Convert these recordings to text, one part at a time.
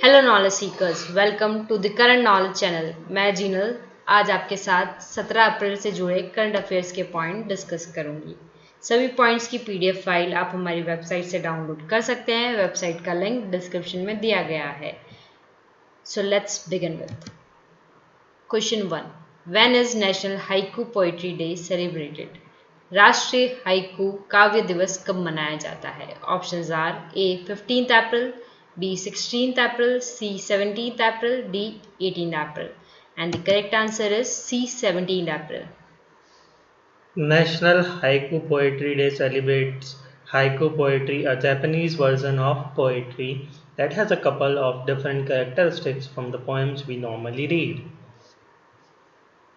Hello knowledge seekers, welcome to the current knowledge channel. मैं जीनल आज आपके साथ 17 अप्रैल से जुड़े करंट अफेयर्स के पॉइंट डिस्कस करूंगी। सभी पॉइंट्स की पीडीएफ फाइल आप हमारी वेबसाइट से डाउनलोड कर सकते हैं। वेबसाइट का लिंक डिस्क्रिप्शन में दिया गया है। So let's begin with question 1। When is national haiku poetry day celebrated? राष्ट्रीय हाइकू काव्य दिवस कब मनाया जाता है? Options are A 15th April, B 16th April, C 17th April, D 18th April. And the correct answer is C 17th April. National Haiku Poetry Day celebrates haiku poetry, a Japanese version of poetry that has a couple of different characteristics from the poems we normally read.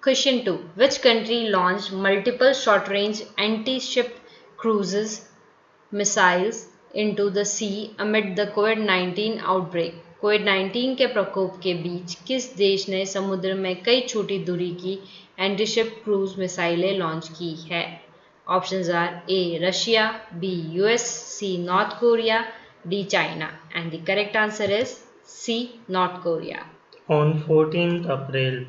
Question 2. Which country launched multiple short-range anti-ship cruises missiles into the sea amid the COVID-19 outbreak? कोविड-19 के प्रकोप के बीच किस देश ने समुद्र में कई छोटी दूरी की एंटीशिप क्रूज मिसाइलें लॉन्च की है? Options are A Russia, B US, C North Korea, D China. And the correct answer is C North Korea. On 14th April,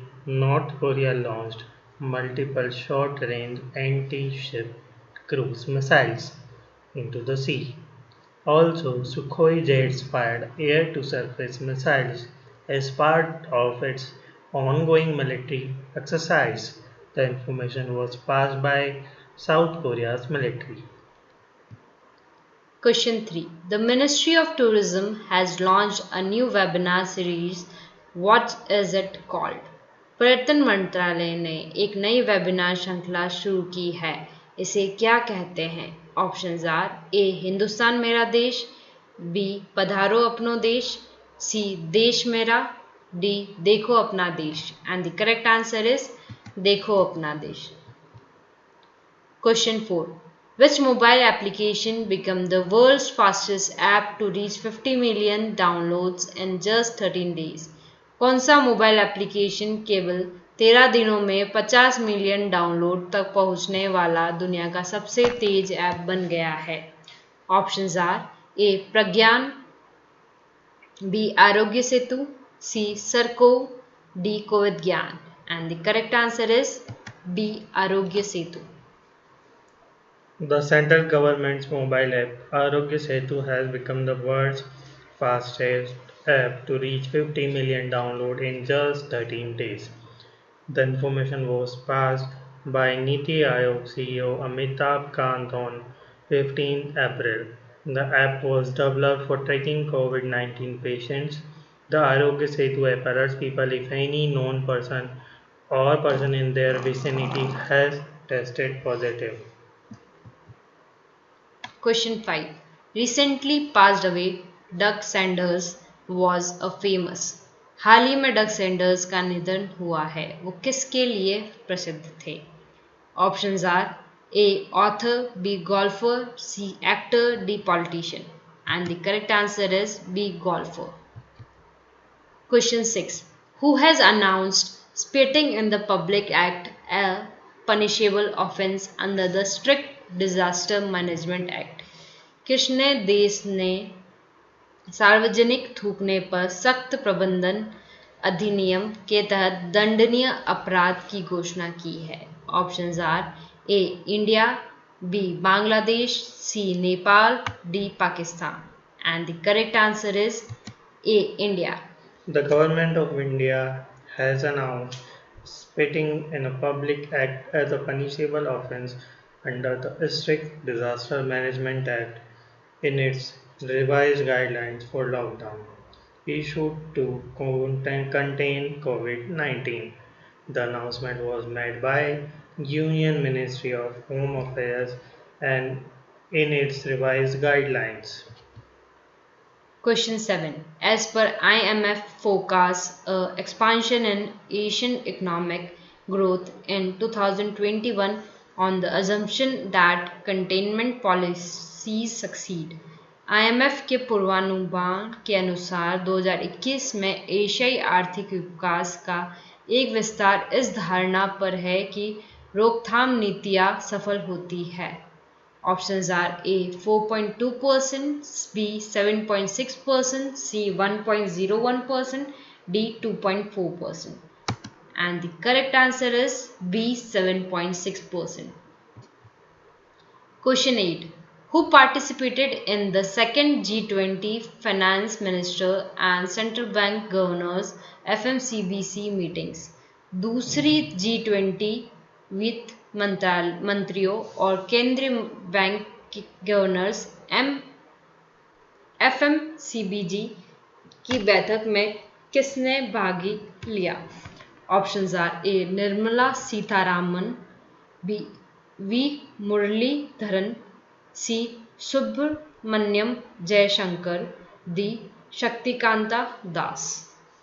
North Korea launched multiple short-range anti-ship cruise missiles into the sea. Also, Sukhoi jets fired air-to-surface missiles as part of its ongoing military exercise. The information was passed by South Korea's military. Question 3. The Ministry of Tourism has launched a new webinar series. What is it called? पर्यटन मंत्रालय ने एक नई webinar श्रृंखला शुरू की है। इसे क्या कहते हैं? ऑप्शंस आर ए हिंदुस्तान मेरा देश, बी पधारो अपनो देश, सी देश मेरा, डी देखो अपना देश। And the correct answer is देखो अपना देश। Question 4. Which mobile application became the world's fastest app to reach 50 million downloads in just 13 days? कौन सा मोबाइल एप्लीकेशन केवल 13 दिनों में 50 मिलियन डाउनलोड तक पहुंचने वाला दुनिया का सबसे तेज ऐप बन गया है? Options are A Pragyan, B Aarogya Setu, C सरको, D Covid Gyan. And the correct answer is B Aarogya Setu. The central government's mobile app Arogya Setu has become the world's fastest app to reach 50 million downloads in just 13 days. The information was passed by Niti Aayog CEO Amitabh Kant on 15 April. The app was developed for tracking COVID-19 patients. The Arogya Setu app alerts people if any known person or person in their vicinity has tested positive. Question 5. Recently passed away Doug Sanders was a famous. हाल ही में Doug Sanders का निधन हुआ है। वो किसके लिए प्रसिद्ध थे? Options are A author, B golfer, C actor, D politician. And the correct answer is B golfer. Question 6. Who has announced spitting in the Public Act a punishable offence under the Strict Disaster Management Act? किसने देश ने सार्वजनिक थूकने पर सख्त प्रबंधन अधिनियम के तहत दंडनीय अपराध की घोषणा की है? Options are A India, B Bangladesh, C Nepal, D Pakistan. And the correct answer is A India. The Government of India has announced spitting in a public act as a punishable offence under the Strict Disaster Management Act in its revised guidelines for lockdown issued to contain COVID-19. The announcement was made by Union Ministry of Home Affairs and in its revised guidelines. Question 7. As per IMF forecasts expansion in Asian economic growth in 2021 on the assumption that containment policies succeed. IMF के पूर्वानुमान के अनुसार 2021 में एशियाई आर्थिक विकास का एक विस्तार इस धारणा पर है कि रोकथाम नीतियां सफल होती है। Options are A 4.2%, B 7.6%, C 1.01%, D 2.4%. And the correct answer is B 7.6%. Question 8. Who participated in the second G20 Finance Minister and Central Bank Governors FMCBC meetings? दूसरी G20 वित्त मंत्रियों और केंद्रीय बैंक गवर्नर्स FMCBG की बैठक में किसने भाग लिया? Options are A Nirmala Sitharaman, B V Muraleedharan, C Subrahmanyam Jaishankar, D Shaktikanta Das.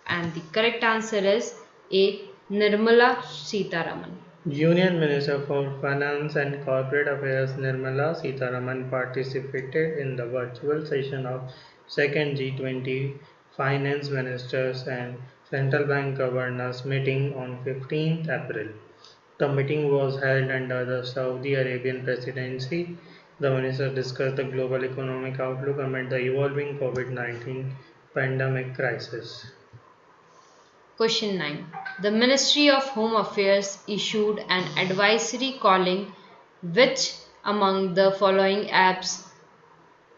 And the correct answer is A. Nirmala Sitharaman. Union Minister for Finance and Corporate Affairs Nirmala Sitharaman participated in the virtual session of second G20 Finance Ministers and Central Bank Governors meeting on 15th April. The meeting was held under the Saudi Arabian presidency. The minister discussed the global economic outlook amid the evolving COVID-19 pandemic crisis. Question 9. The Ministry of Home Affairs issued an advisory calling which among the following apps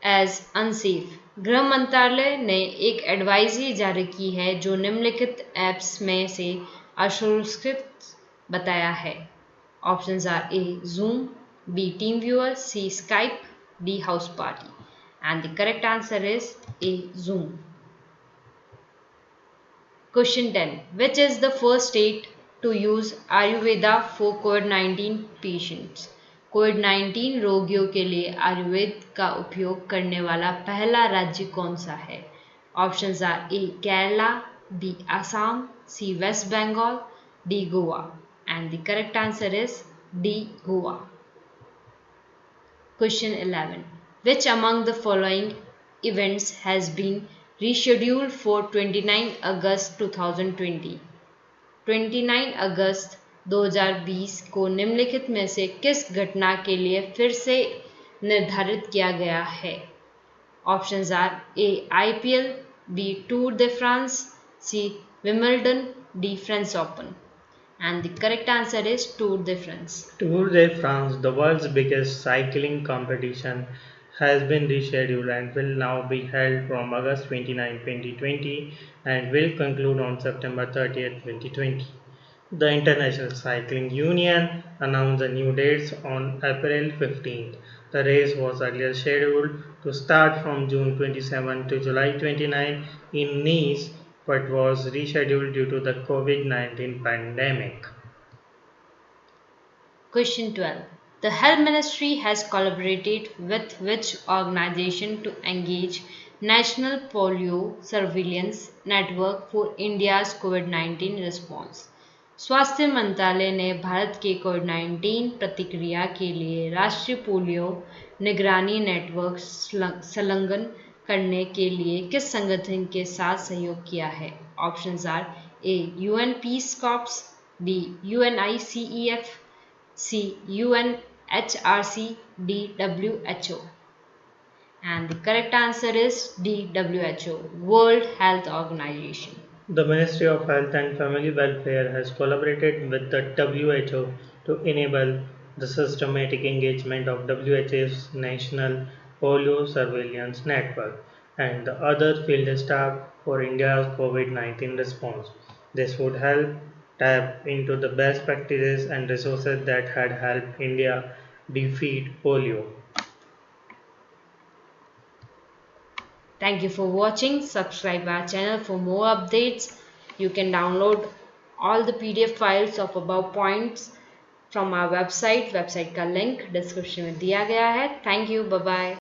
as unsafe? गृह मंत्रालय ने एक advisory जारी की है जो निम्नलिखित apps में से असुरक्षित बताया है. Options are A Zoom, B TeamViewer, C Skype, D Houseparty. And the correct answer is A Zoom. Question 10. Which is the first state to use Ayurveda for COVID-19 patients? कोविड-19 रोगियों के लिए आयुर्वेद का उपयोग करने वाला पहला राज्य कौन सा है? Options are A Kerala, B Assam, C West Bengal, D Goa. And the correct answer is D Goa. Question 11. Which among the following events has been rescheduled for 29 अगस्त 2020? 29 अगस्त 2020 को निम्नलिखित में से किस घटना के लिए फिर से निर्धारित किया गया है? Options are A IPL, B tour de France, C Wimbledon, D French open. And the correct answer is Tour de France. Tour de France, the world's biggest cycling competition, has been rescheduled and will now be held from August 29, 2020 and will conclude on September 30th, 2020. The International Cycling Union announced the new dates on April 15th. The race was earlier scheduled to start from June 27 to July 29 in Nice, but was rescheduled due to the COVID-19 pandemic. Question 12. The Health Ministry has collaborated with which organization to engage National Polio Surveillance Network for India's COVID-19 response? स्वास्थ्य मंत्रालय ने भारत के कोविड-19 प्रतिक्रिया के लिए राष्ट्रीय polio निगरानी network संलग्न करने के लिए किस संगठन के साथ सहयोग किया है? Options are A UN Peace Corps, B UNICEF, C UNHRC, D WHO. And the correct answer is D WHO, World Health Organization. The Ministry of Health and Family Welfare has collaborated with the WHO to enable the systematic engagement of WHO's National Polio Surveillance Network and the other field staff for India's COVID-19 response. This would help tap into the best practices and resources that had helped India defeat polio. Thank you for watching. Subscribe our channel for more updates. You can download all the PDF files of above points from our website. Website का link description में दिया गया है. Thank you. Bye bye.